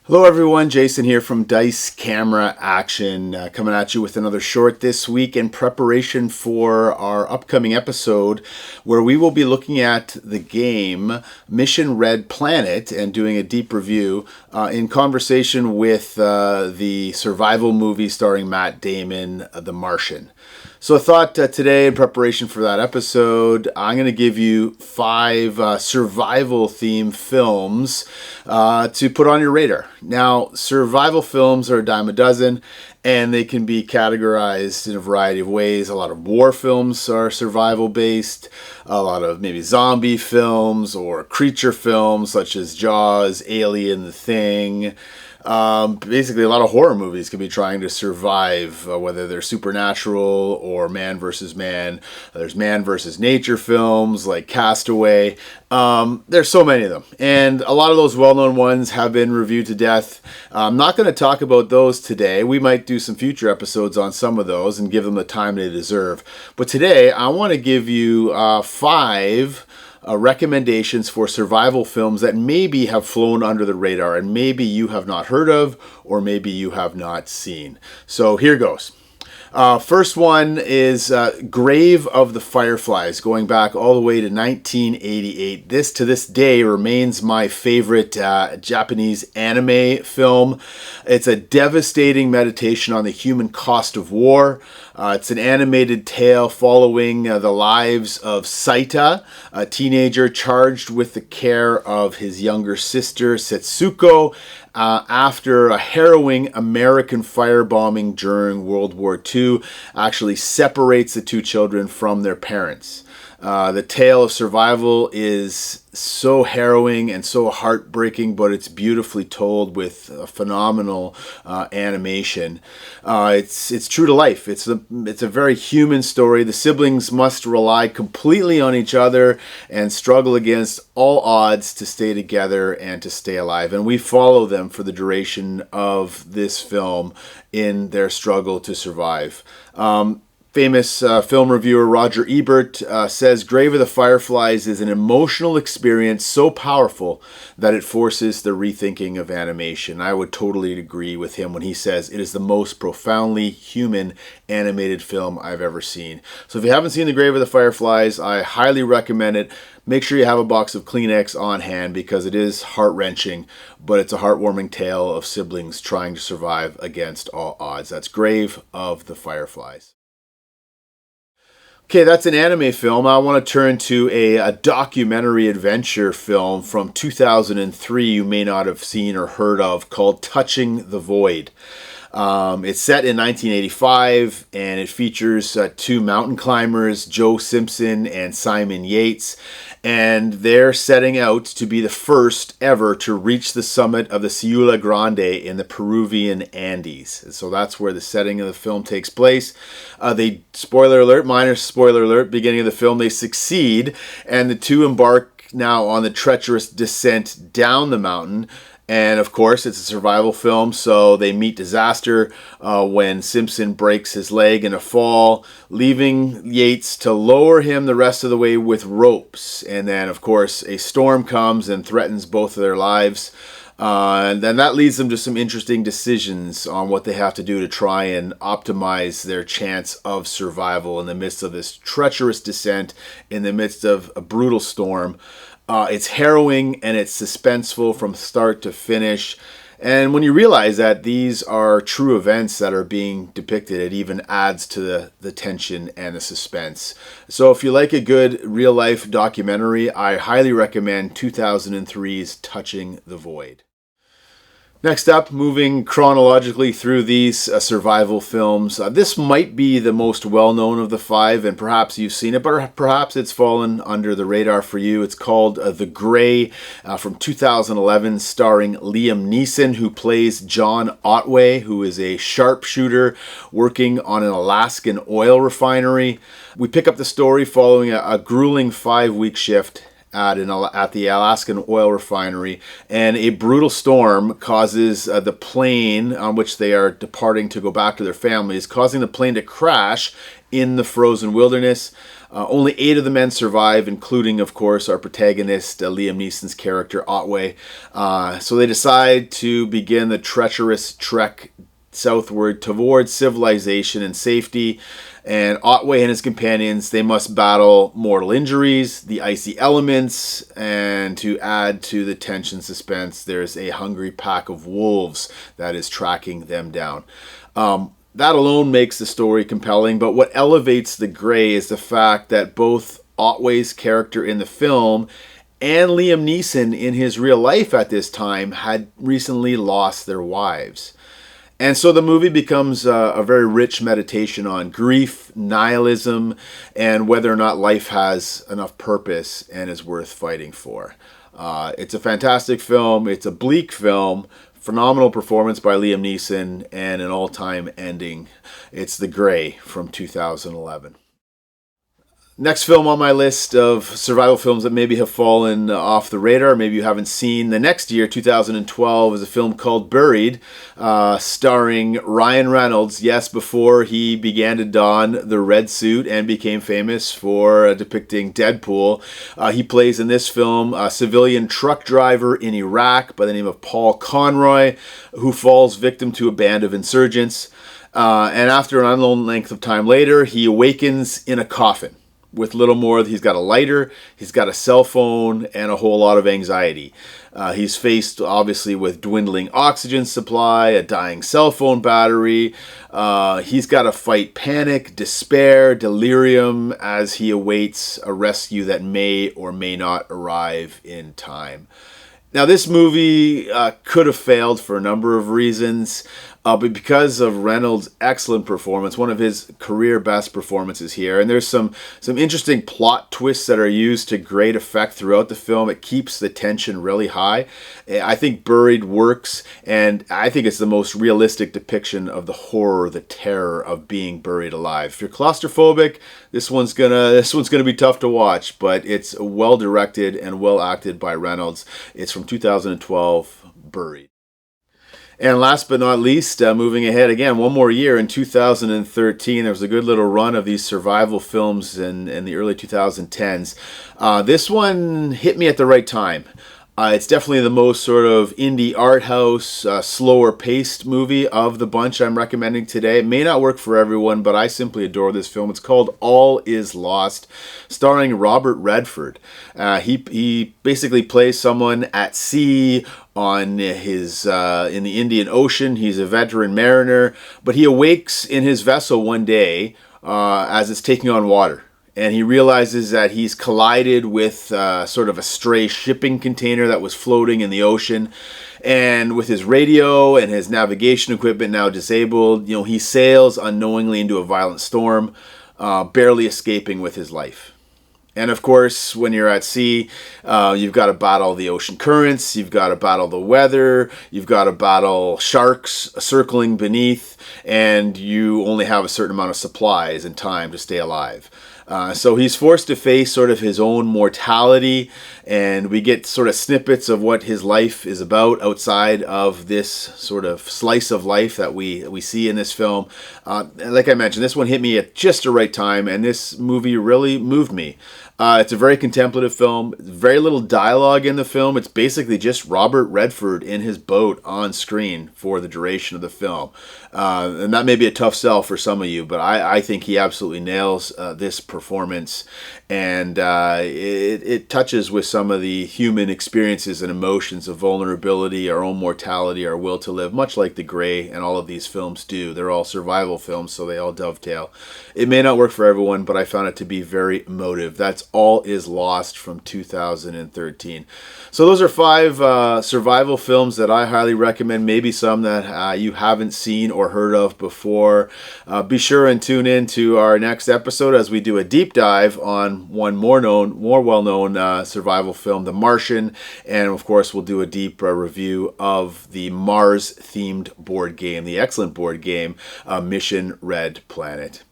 Hello everyone, Jason here from Dice Camera Action, coming at you with another short this week in preparation for our upcoming episode where we will be looking at the game Mission Red Planet and doing a deep review in conversation with the survival movie starring Matt Damon, The Martian. So I thought today, in preparation for that episode, I'm going to give you 5 survival-themed films to put on your radar. Now, survival films are a dime a dozen, and they can be categorized in a variety of ways. A lot of war films are survival-based, a lot of maybe zombie films or creature films such as Jaws, Alien, The Thing. Basically, a lot of horror movies can be trying to survive, whether they're supernatural or man versus man. There's man versus nature films like Castaway. There's so many of them. And a lot of those well-known ones have been reviewed to death. I'm not going to talk about those today. We might do some future episodes on some of those and give them the time they deserve. But today, I want to give you 5 recommendations for survival films that maybe have flown under the radar and maybe you have not heard of or maybe you have not seen. So here goes. First one is Grave of the Fireflies, going back all the way to 1988. This, to this day, remains my favorite Japanese anime film. It's a devastating meditation on the human cost of war. It's an animated tale following the lives of Saita, a teenager charged with the care of his younger sister, Setsuko, after a harrowing American firebombing during World War II actually separates the 2 children from their parents. The tale of survival is so harrowing and so heartbreaking, but it's beautifully told with a phenomenal animation. It's true to life. It's a very human story. The siblings must rely completely on each other and struggle against all odds to stay together and to stay alive. And we follow them for the duration of this film in their struggle to survive. Famous film reviewer Roger Ebert says Grave of the Fireflies is an emotional experience so powerful that it forces the rethinking of animation. I would totally agree with him when he says it is the most profoundly human animated film I've ever seen. So if you haven't seen The Grave of the Fireflies, I highly recommend it. Make sure you have a box of Kleenex on hand because it is heart-wrenching, but it's a heartwarming tale of siblings trying to survive against all odds. That's Grave of the Fireflies. Okay, that's an anime film. I want to turn to a documentary adventure film from 2003 you may not have seen or heard of called Touching the Void. It's set in 1985 and it features 2 mountain climbers, Joe Simpson and Simon Yates, and they're setting out to be the first ever to reach the summit of the Ciudad Grande in the Peruvian Andes. And so that's where the setting of the film takes place. Spoiler alert, minor spoiler alert, beginning of the film, they succeed and the 2 embark now on the treacherous descent down the mountain. And of course, it's a survival film, so they meet disaster when Simpson breaks his leg in a fall, leaving Yates to lower him the rest of the way with ropes. And then, of course, a storm comes and threatens both of their lives. And then that leads them to some interesting decisions on what they have to do to try and optimize their chance of survival in the midst of this treacherous descent, in the midst of a brutal storm. It's harrowing and it's suspenseful from start to finish. And when you realize that these are true events that are being depicted, it even adds to the tension and the suspense. So if you like a good real-life documentary, I highly recommend 2003's Touching the Void. Next up, moving chronologically through these survival films, this might be the most well-known of the 5, and perhaps you've seen it, but perhaps it's fallen under the radar for you. It's called The Grey from 2011, starring Liam Neeson, who plays John Otway, who is a sharpshooter working on an Alaskan oil refinery. We pick up the story following a grueling 5-week shift at the Alaskan oil refinery, and a brutal storm causes the plane on which they are departing to go back to their families, causing the plane to crash in the frozen wilderness. Only 8 of the men survive, including, of course, our protagonist, Liam Neeson's character, Otway. So they decide to begin the treacherous trek southward towards civilization and safety. And Otway and his companions, they must battle mortal injuries, the icy elements, and to add to the tension suspense, there's a hungry pack of wolves that is tracking them down. That alone makes the story compelling, but what elevates The Grey is the fact that both Otway's character in the film and Liam Neeson in his real life at this time had recently lost their wives. And so the movie becomes a very rich meditation on grief, nihilism, and whether or not life has enough purpose and is worth fighting for. It's a fantastic film. It's a bleak film. Phenomenal performance by Liam Neeson and an all-time ending. It's The Grey from 2011. Next film on my list of survival films that maybe have fallen off the radar, maybe you haven't seen. The next year, 2012, is a film called Buried, starring Ryan Reynolds. Yes, before he began to don the red suit and became famous for depicting Deadpool. He plays in this film a civilian truck driver in Iraq by the name of Paul Conroy, who falls victim to a band of insurgents. And after an unknown length of time later, he awakens in a coffin. With little more, he's got a lighter, he's got a cell phone, and a whole lot of anxiety. He's faced, obviously, with dwindling oxygen supply, a dying cell phone battery. He's got to fight panic, despair, delirium as he awaits a rescue that may or may not arrive in time. Now, this movie could have failed for a number of reasons, but because of Reynolds' excellent performance, one of his career best performances here, and there's some interesting plot twists that are used to great effect throughout the film. It keeps the tension really high. I think Buried works, and I think it's the most realistic depiction of the horror, the terror of being buried alive. If you're claustrophobic, this one's gonna be tough to watch, but it's well directed and well acted by Reynolds. It's from 2012, Buried. And last but not least, moving ahead again, one more year in 2013, there was a good little run of these survival films in the early 2010s. This one hit me at the right time. It's definitely the most sort of indie art house, slower paced movie of the bunch I'm recommending today. It may not work for everyone, but I simply adore this film. It's called All Is Lost, starring Robert Redford. He basically plays someone at sea on his in the Indian Ocean. He's a veteran mariner, but he awakes in his vessel one day as it's taking on water. And he realizes that he's collided with sort of a stray shipping container that was floating in the ocean. And with his radio and his navigation equipment now disabled, he sails unknowingly into a violent storm, barely escaping with his life. And of course, when you're at sea, you've got to battle the ocean currents, you've got to battle the weather, you've got to battle sharks circling beneath, and you only have a certain amount of supplies and time to stay alive. So he's forced to face sort of his own mortality, and we get sort of snippets of what his life is about outside of this sort of slice of life that we see in this film. Like I mentioned, this one hit me at just the right time, and this movie really moved me. It's a very contemplative film, very little dialogue in the film. It's basically just Robert Redford in his boat on screen for the duration of the film. And that may be a tough sell for some of you, but I think he absolutely nails this performance. And it touches with some of the human experiences and emotions of vulnerability, our own mortality, our will to live, much like The Grey and all of these films do. They're all survival films, so they all dovetail. It may not work for everyone, but I found it to be very emotive. That's All Is Lost from 2013. So those are 5 survival films that I highly recommend, maybe some that you haven't seen or heard of before. Be sure and tune in to our next episode as we do a deep dive on one more well-known survival film, The Martian, and of course we'll do a deep review of the Mars-themed board game, the excellent board game, Mission Red Planet.